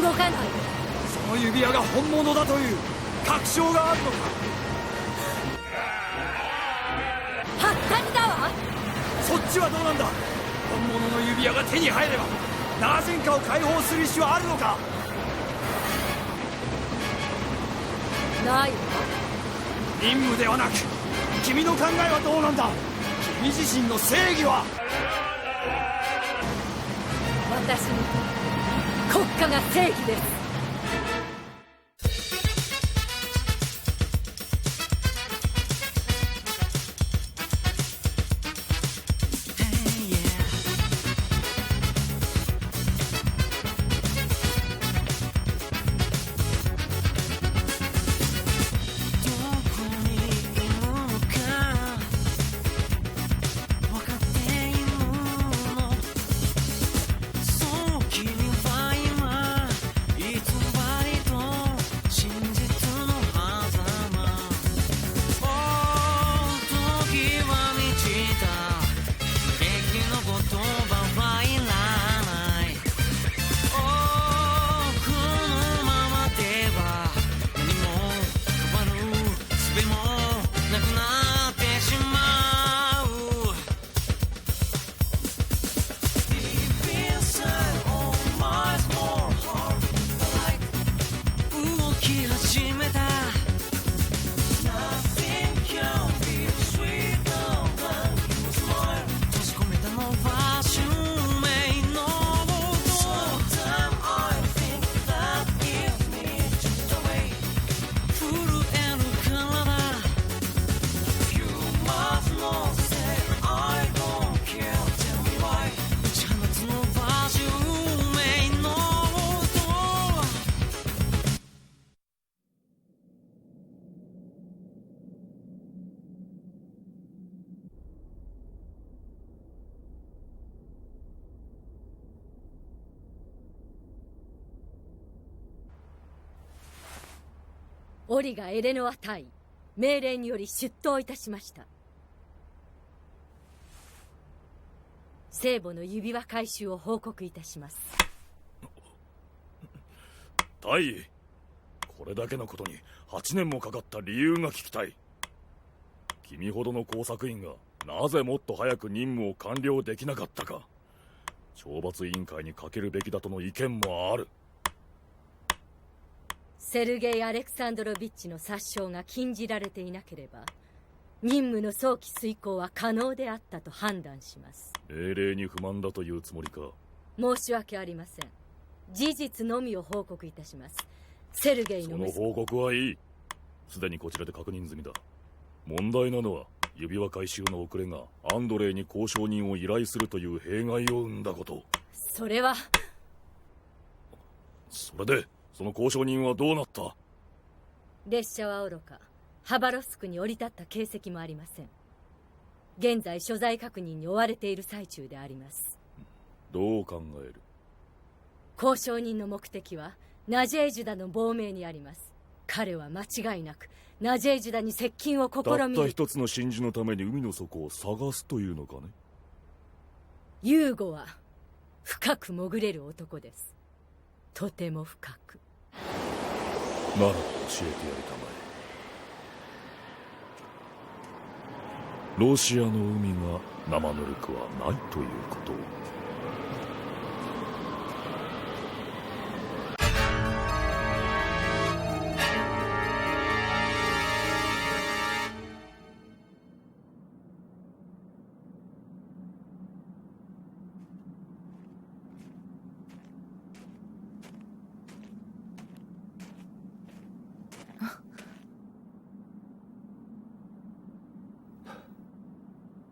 動かない。その指輪が本物だという確証があるのか。はったりだわ。そっちはどうなんだ。本物の指輪が手に入ればナーゼンカを解放する意思はあるのか。ないわ。任務ではなく君の考えはどうなんだ。君自身の正義は。私に国家が正義です。オリガ・エレノア大尉命令により出頭いたしました。聖母の指輪回収を報告いたします。大尉、これだけのことに8年もかかった理由が聞きたい。君ほどの工作員がなぜもっと早く任務を完了できなかったか。懲罰委員会にかけるべきだとの意見もある。セルゲイ・アレクサンドロビッチの殺傷が禁じられていなければ任務の早期遂行は可能であったと判断します。命令に不満だというつもりか。申し訳ありません。事実のみを報告いたします。セルゲイの息子。その報告はいい。すでにこちらで確認済みだ。問題なのは指輪回収の遅れがアンドレイに交渉人を依頼するという弊害を生んだこと。それは。それでその交渉人はどうなった？列車はおろかハバロフスクに降り立った形跡もありません。現在所在確認に追われている最中であります。どう考える？交渉人の目的はナジェージュダの亡命にあります。彼は間違いなくナジェージュダに接近を試みる。たった一つの真珠のために海の底を探すというのかね。ユーゴは深く潜れる男です。とても深く。なら教えてやりたまえ。ロシアの海が生ぬるくはないということを。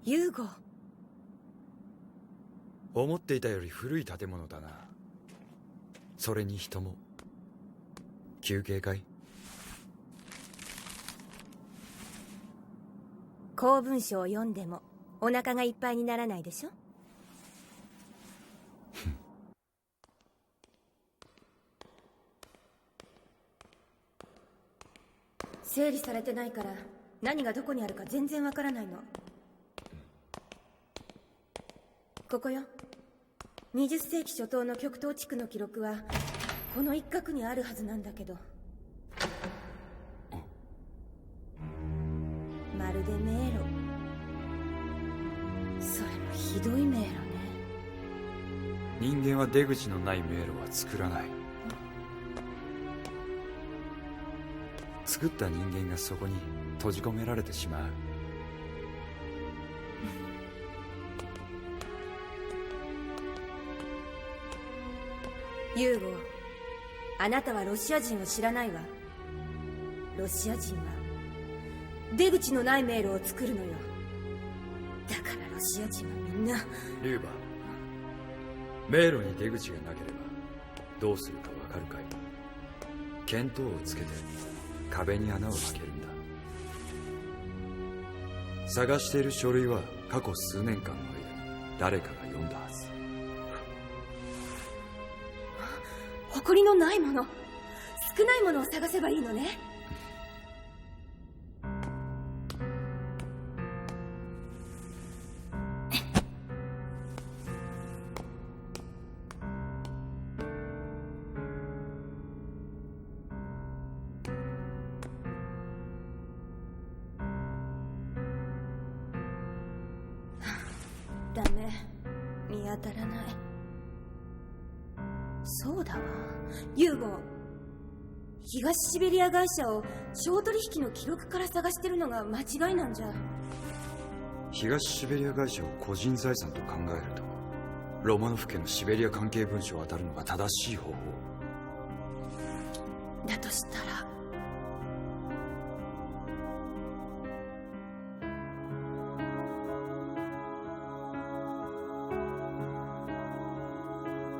ユーゴ。思っていたより古い建物だな。それに人も。休憩かい？公文書を読んでもお腹がいっぱいにならないでしょ。整理されてないから何がどこにあるか全然わからないの。ここよ。20世紀初頭の極東地区の記録はこの一角にあるはずなんだけど。まるで迷路。それもひどい迷路ね。人間は出口のない迷路は作らない。作った人間がそこに閉じ込められてしまう。ユーゴ、あなたはロシア人を知らないわ。ロシア人は出口のない迷路を作るのよ。だからロシア人はみんな。リューバ、迷路に出口がなければどうするかわかるかい？見当をつけて壁に穴を開けるんだ。探している書類は過去数年間の間に誰かが読んだはず。誇りのないもの、少ないものを探せばいいのね。ダメ、見当たらない。そうだわ、ユーゴ、東シベリア会社を商取引の記録から探してるのが間違いなんじゃ。東シベリア会社を個人財産と考えるとロマノフ家のシベリア関係文書を当たるのが正しい方法だとしたら、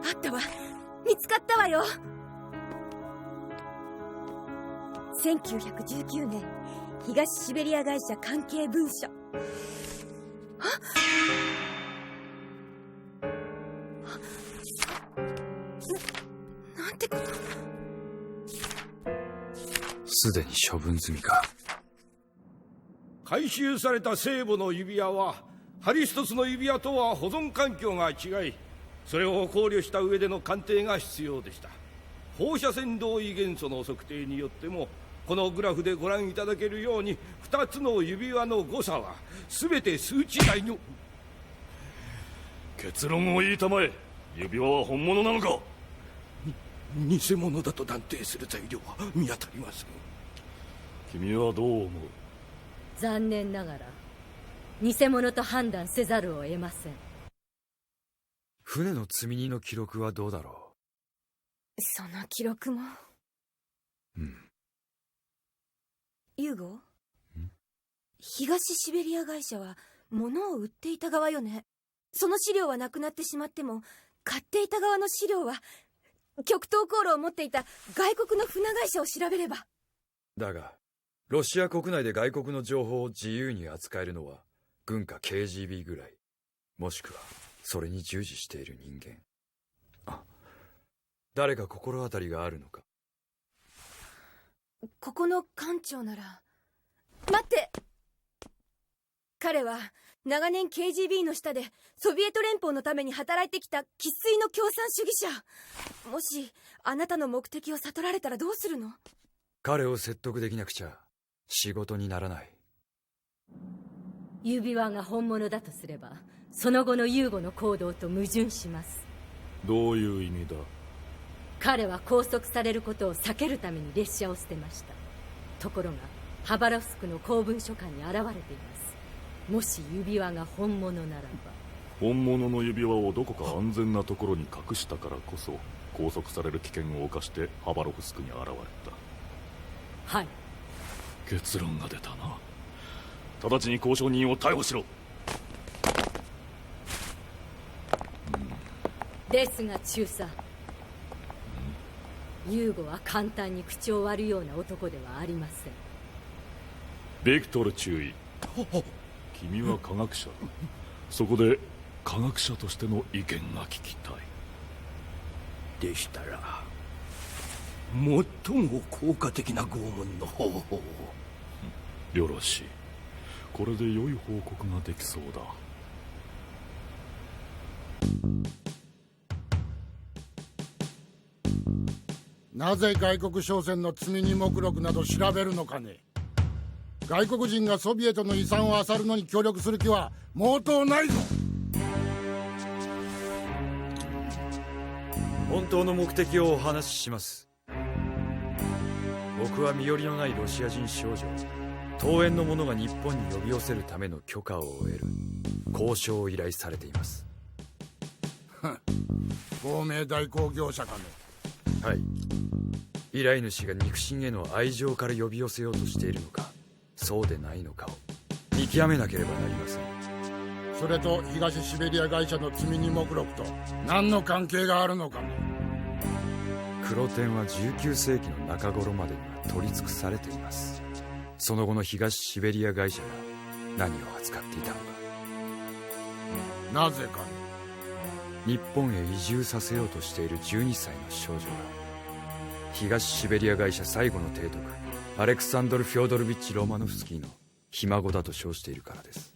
あったわ、見つかったわよ。1919年東シベリア会社関係文書。なんてこと。すでに処分済みか。回収された聖母の指輪はハリストスの指輪とは保存環境が違い、それを考慮した上での鑑定が必要でした。放射線同位元素の測定によってもこのグラフでご覧いただけるように2つの指輪の誤差は全て数値内の。結論を言いたまえ。指輪は本物なのか？偽物だと断定する材料は見当たりません。君はどう思う？残念ながら偽物と判断せざるを得ません。船の積み荷の記録はどうだろその記録も。う？ユーゴ、東シベリア会社は物を売っていた側よね。その資料はなくなってしまっても、買っていた側の資料は極東航路を持っていた外国の船会社を調べれば。だがロシア国内で外国の情報を自由に扱えるのは軍か KGB ぐらい、もしくはそれに従事している人間。誰か心当たりがあるのか？ここの艦長なら。待って、彼は長年 KGB の下でソビエト連邦のために働いてきた生粋の共産主義者。もしあなたの目的を悟られたらどうするの？彼を説得できなくちゃ仕事にならない。指輪が本物だとすればその後のユーゴの行動と矛盾します。どういう意味だ？彼は拘束されることを避けるために列車を捨てました。ところがハバロフスクの公文書館に現れています。もし指輪が本物ならば。本物の指輪をどこか安全なところに隠したからこそ拘束される危険を冒してハバロフスクに現れた。はい。結論が出たな。直ちに交渉人を逮捕しろ。ですが中佐、ユーゴは簡単に口を割るような男ではありません。ビクトル注意。君は科学者だ。そこで科学者としての意見が聞きたい。でしたら最も効果的な拷問の方法を。よろしい。これで良い報告ができそうだ。なぜ外国商船の積み荷目録など調べるのかね。外国人がソビエトの遺産を漁るのに協力する気は毛頭ないぞ。本当の目的をお話しします。僕は身寄りのないロシア人少女東園の者が日本に呼び寄せるための許可を得る交渉を依頼されています。亡命代行業者かね。はい。依頼主が肉親への愛情から呼び寄せようとしているのかそうでないのかを見極めなければなりません。それと東シベリア会社の積み荷目録と何の関係があるのかね。黒点は19世紀の中頃までには取り尽くされています。その後の東シベリア会社が何を扱っていたのか。なぜかね。日本へ移住させようとしている12歳の少女が東シベリア会社最後の提督アレクサンドル・フョードルビッチ・ロマノフスキーのひ孫だと称しているからです。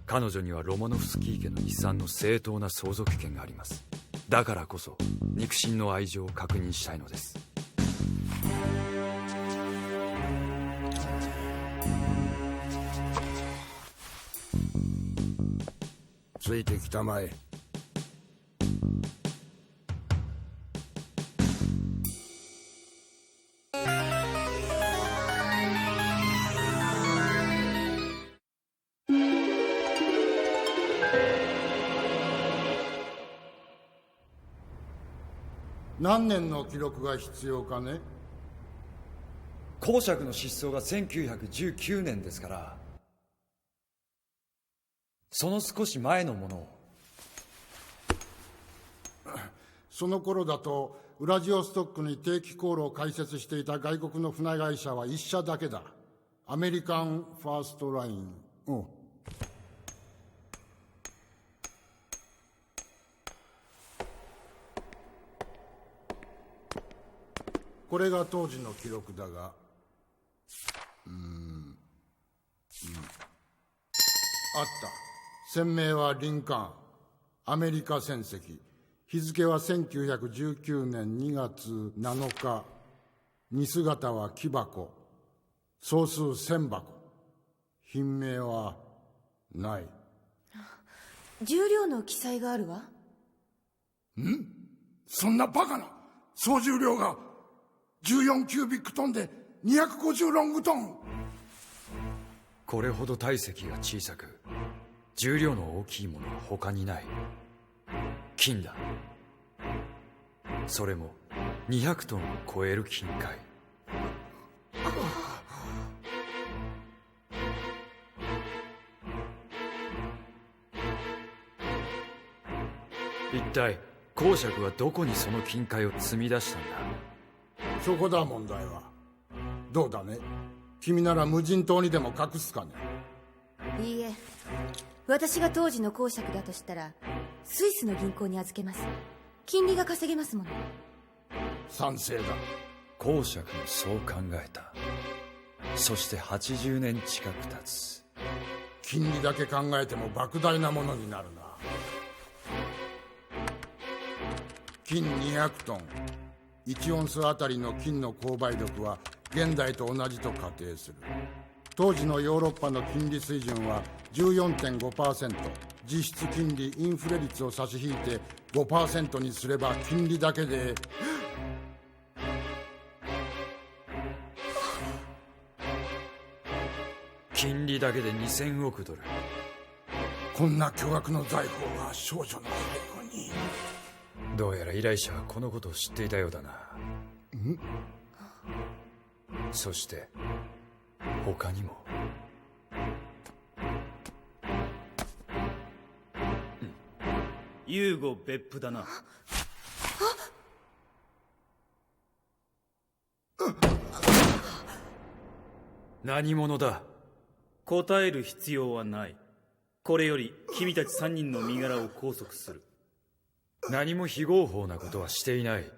彼女にはロマノフスキー家の遺産の正当な相続権があります。だからこそ肉親の愛情を確認したいのです。ついてきたまえ。何年の記録が必要かね。公爵の失踪が1919年ですから、その少し前のものを。その頃だとウラジオストックに定期航路を開設していた外国の船会社は一社だけだ。アメリカンファーストライン。これが当時の記録だが、あった。船名はリンカーン、アメリカ船籍。日付は1919年2月7日。荷姿は木箱。総数1000箱。品名はない。重量の記載があるわ。そんなバカな。総重量が14キュービックトンで250ロングトン。これほど体積が小さく重量の大きいものは他にない。金だ。それも200トンを超える金塊。一体公爵はどこにその金塊を積み出したんだ。そこだ問題は。どうだね。君なら無人島にでも隠すかね。いいえ、私が当時の公爵だとしたらスイスの銀行に預けます。金利が稼げますもの。賛成だ。公爵もそう考えた。そして80年近く経つ。金利だけ考えても莫大なものになるな。金200トン。1オンスあたりの金の購買力は現代と同じと仮定する。当時のヨーロッパの金利水準は 14.5%。 実質金利インフレ率を差し引いて 5% にすれば金利だけで金利だけで2000億ドル。こんな巨額の財宝が少女の背後に。どうやら依頼者はこのことを知っていたようだな。そして他にも。ユーゴ別府だな。何者だ。答える必要はない。これより君たち3人の身柄を拘束する。何も非合法なことはしていない。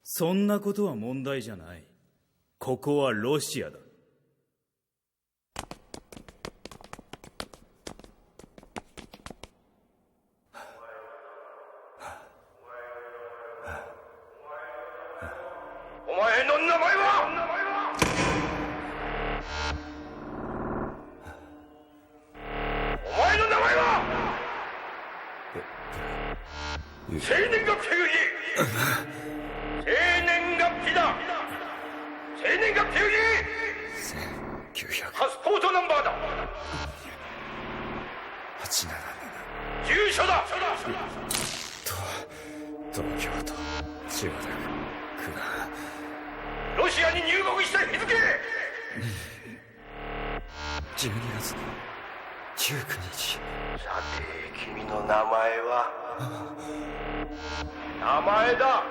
そんなことは問題じゃない。ここはロシアだ。生年月日より生年月日だ。生年月日より1987パスポートナンバーだ。住所だ。東京都千代田区久ロシアに入国した日付。12月19日。さて君の名前は。名前だ。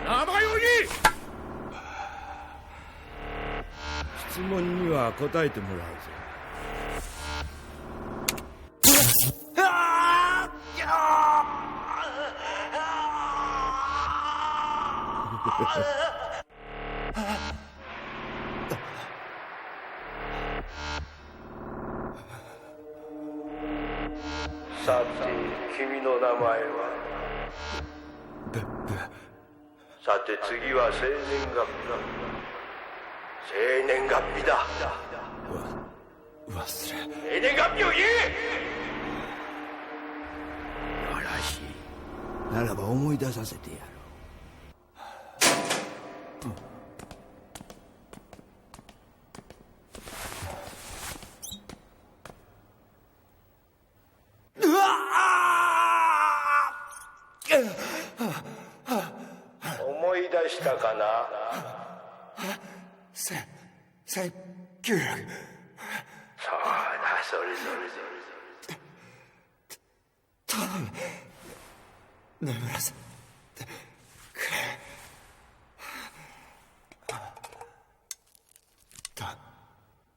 名前を言え。質問には答えてもらうぞ。さて君の名前は。さて次は生年月日だ。生年月日だ。忘れ。生年月日を言え。よろしい。ならば思い出させてやろう。思い出したかな。1900。そうだ、それ。頼む、眠らせてくれ。頼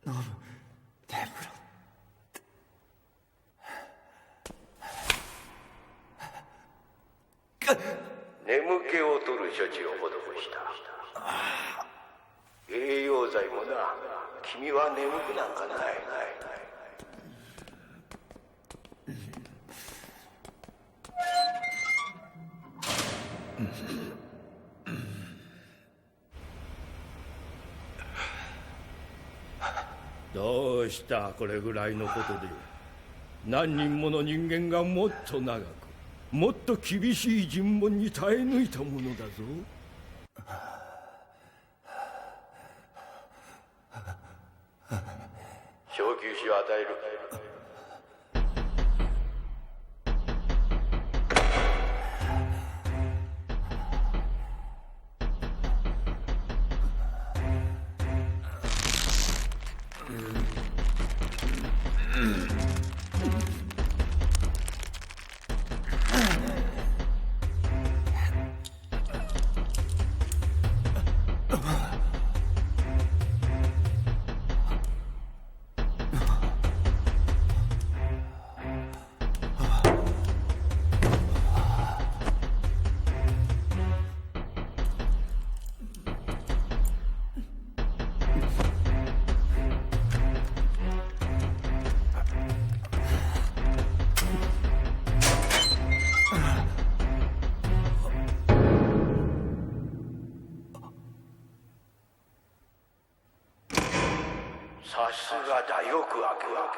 む、眠ら。眠気を取る処置を施した。栄養剤もな。君は眠くなんかない。どうしたこれぐらいのことで。何人もの人間がもっと長くもっと厳しい尋問に耐え抜いたものだぞ。小休止を与える。さすがだ、よく開くわけ。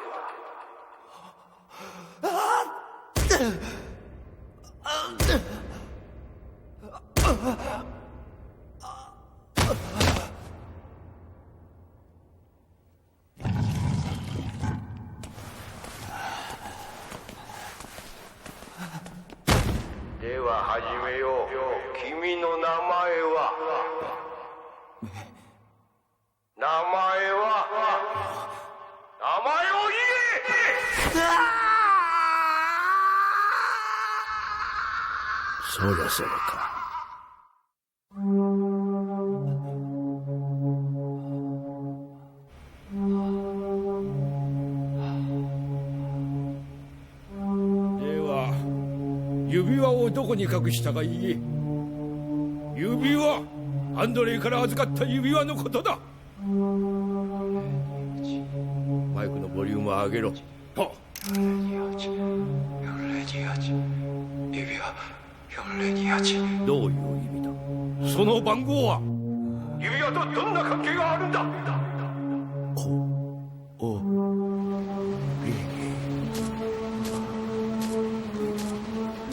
では始めよう。君の名前は。名前を言え。そろそろか。では指輪をどこに隠したか言え。指輪、アンドレイから預かった指輪のことだ。マイクのボリュームを上げろ。はっ。428指輪428。どういう意味だ。その番号は。指輪とどんな関係があるんだ。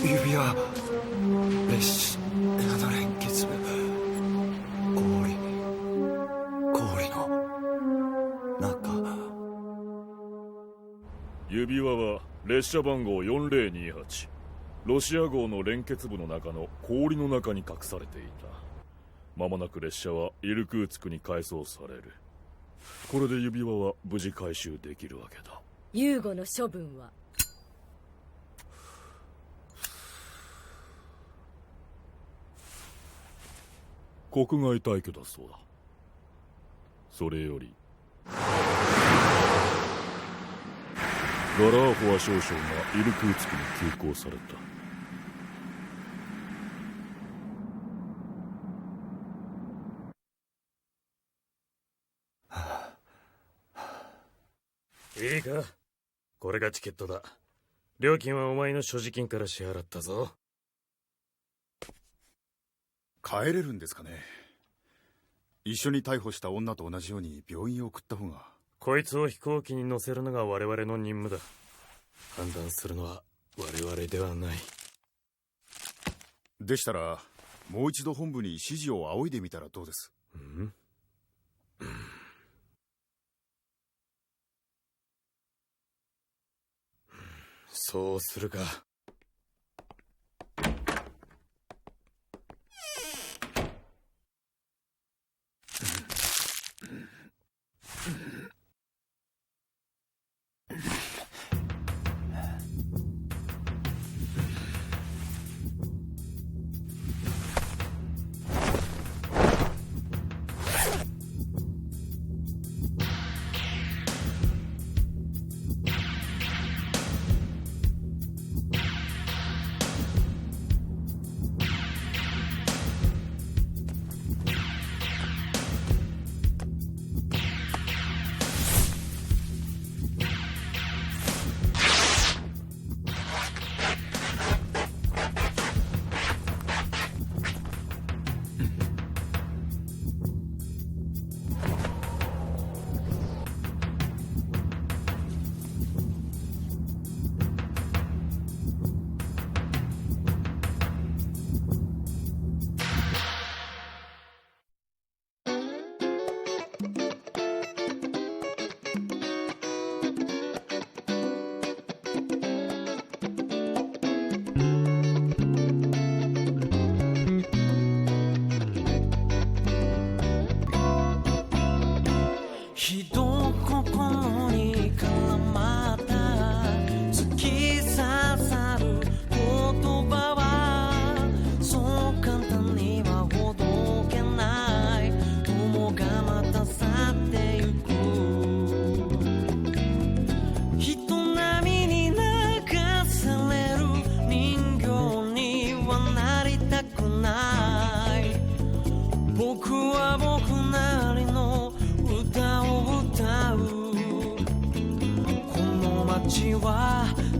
指輪は列車の連結部、氷の中。指輪は列車番号4028、ロシア号の連結部の中の氷の中に隠されていた。間もなく列車はイルクーツクに回送される。これで指輪は無事回収できるわけだ。ユーゴの処分は？国外退去だそうだ。それよりガラーホワ少将がイルクーツクに急行された。いいか、これがチケットだ。料金はお前の所持金から支払ったぞ。帰れるんですかね。一緒に逮捕した女と同じように病院を送った方が。こいつを飛行機に乗せるのが我々の任務だ。判断するのは我々ではない。でしたらもう一度本部に指示を仰いでみたらどうです？そうするか。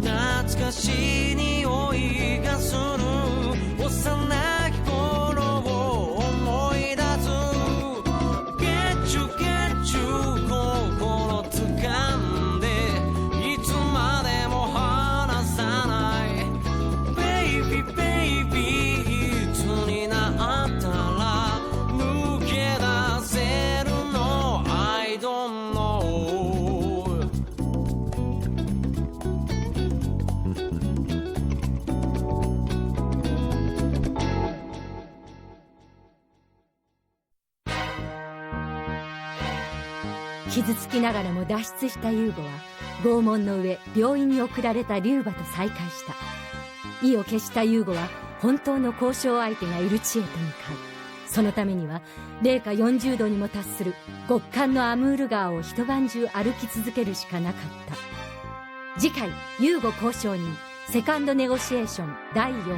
懐かしい匂いがする幼き頃を思い出すゲチュゲチュ心掴んでいつまでも離さないベイビーベイビーいつになったら抜け出せるの I don't know傷つきながらも脱出したユーゴは拷問の上病院に送られたリュウバと再会した。意を決したユーゴは本当の交渉相手がいる地へと向かう。そのためには零下40度にも達する極寒のアムール川を一晩中歩き続けるしかなかった。次回ユーゴ交渉人セカンドネゴシエーション第4話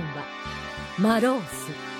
マロース。